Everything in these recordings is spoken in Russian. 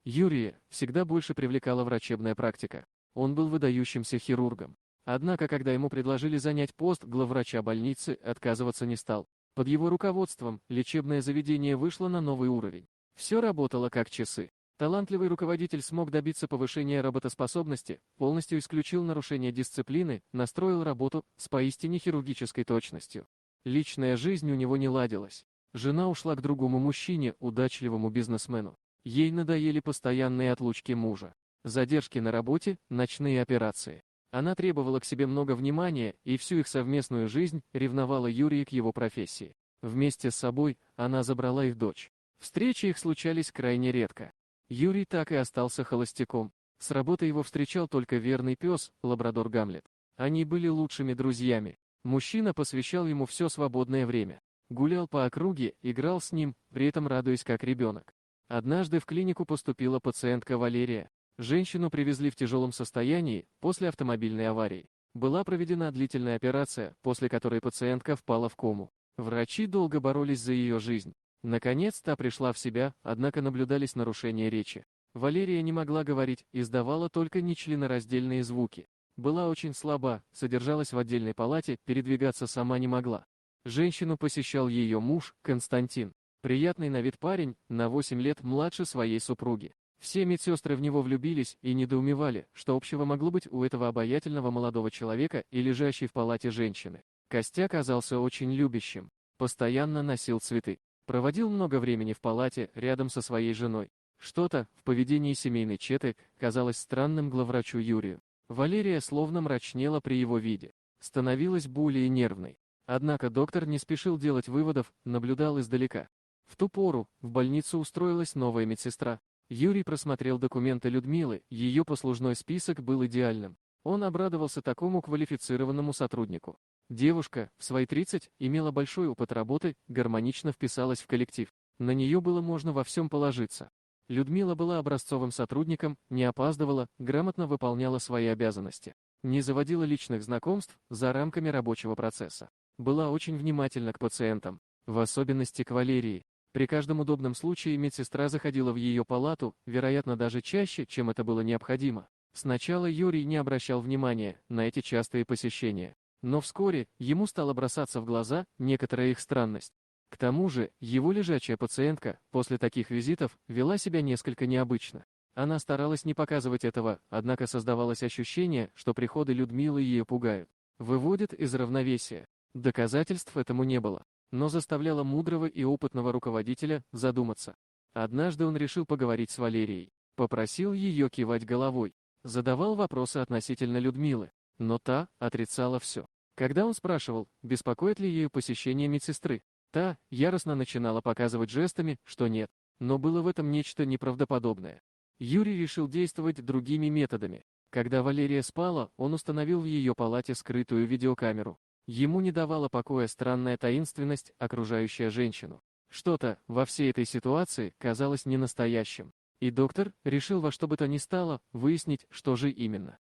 Юрия всегда больше привлекала врачебная практика. Он был выдающимся хирургом. Однако, когда ему предложили занять пост главврача больницы, отказываться не стал. Под его руководством лечебное заведение вышло на новый уровень. Все работало как часы. Талантливый руководитель смог добиться повышения работоспособности, полностью исключил нарушение дисциплины, настроил работу с поистине хирургической точностью. Личная жизнь у него не ладилась. Жена ушла к другому мужчине, удачливому бизнесмену. Ей надоели постоянные отлучки мужа, задержки на работе, ночные операции. Она требовала к себе много внимания, и всю их совместную жизнь ревновала Юрия к его профессии. Вместе с собой она забрала их дочь. Встречи их случались крайне редко. Юрий так и остался холостяком. С работы его встречал только верный пес, лабрадор Гамлет. Они были лучшими друзьями. Мужчина посвящал ему все свободное время. Гулял по округе, играл с ним, при этом радуясь как ребенок. Однажды в клинику поступила пациентка Валерия. Женщину привезли в тяжелом состоянии после автомобильной аварии. Была проведена длительная операция, после которой пациентка впала в кому. Врачи долго боролись за ее жизнь. Наконец та пришла в себя, однако наблюдались нарушения речи. Валерия не могла говорить, издавала только нечленораздельные звуки. Была очень слаба, содержалась в отдельной палате, передвигаться сама не могла. Женщину посещал ее муж, Константин. Приятный на вид парень, на 8 лет младше своей супруги. Все медсестры в него влюбились и недоумевали, что общего могло быть у этого обаятельного молодого человека и лежащей в палате женщины. Костяк оказался очень любящим, постоянно носил цветы, проводил много времени в палате рядом со своей женой. Что-то в поведении семейной четы казалось странным главврачу Юрию. Валерия словно мрачнела при его виде, становилась более нервной. Однако доктор не спешил делать выводов, наблюдал издалека. В ту пору в больницу устроилась новая медсестра. Юрий просмотрел документы Людмилы, ее послужной список был идеальным. Он обрадовался такому квалифицированному сотруднику. Девушка, в свои 30, имела большой опыт работы, гармонично вписалась в коллектив. На нее было можно во всем положиться. Людмила была образцовым сотрудником, не опаздывала, грамотно выполняла свои обязанности. Не заводила личных знакомств за рамками рабочего процесса. Была очень внимательна к пациентам, в особенности к Валерии. При каждом удобном случае медсестра заходила в ее палату, вероятно, даже чаще, чем это было необходимо. Сначала Юрий не обращал внимания на эти частые посещения, но вскоре ему стало бросаться в глаза некоторая их странность. К тому же, его лежачая пациентка после таких визитов вела себя несколько необычно. Она старалась не показывать этого, однако создавалось ощущение, что приходы Людмилы ее пугают, выводят из равновесия. Доказательств этому не было, но заставляло мудрого и опытного руководителя задуматься. Однажды он решил поговорить с Валерией, попросил ее кивать головой, задавал вопросы относительно Людмилы, но та отрицала все. Когда он спрашивал, беспокоит ли ее посещение медсестры, та яростно начинала показывать жестами, что нет, но было в этом нечто неправдоподобное. Юрий решил действовать другими методами. Когда Валерия спала, он установил в ее палате скрытую видеокамеру. Ему не давала покоя странная таинственность, окружающая женщину. Что-то во всей этой ситуации казалось ненастоящим, и доктор решил во что бы то ни стало выяснить, что же именно.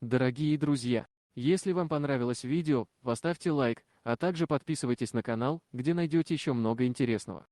Дорогие друзья, если вам понравилось видео, поставьте лайк, а также подписывайтесь на канал, где найдете еще много интересного.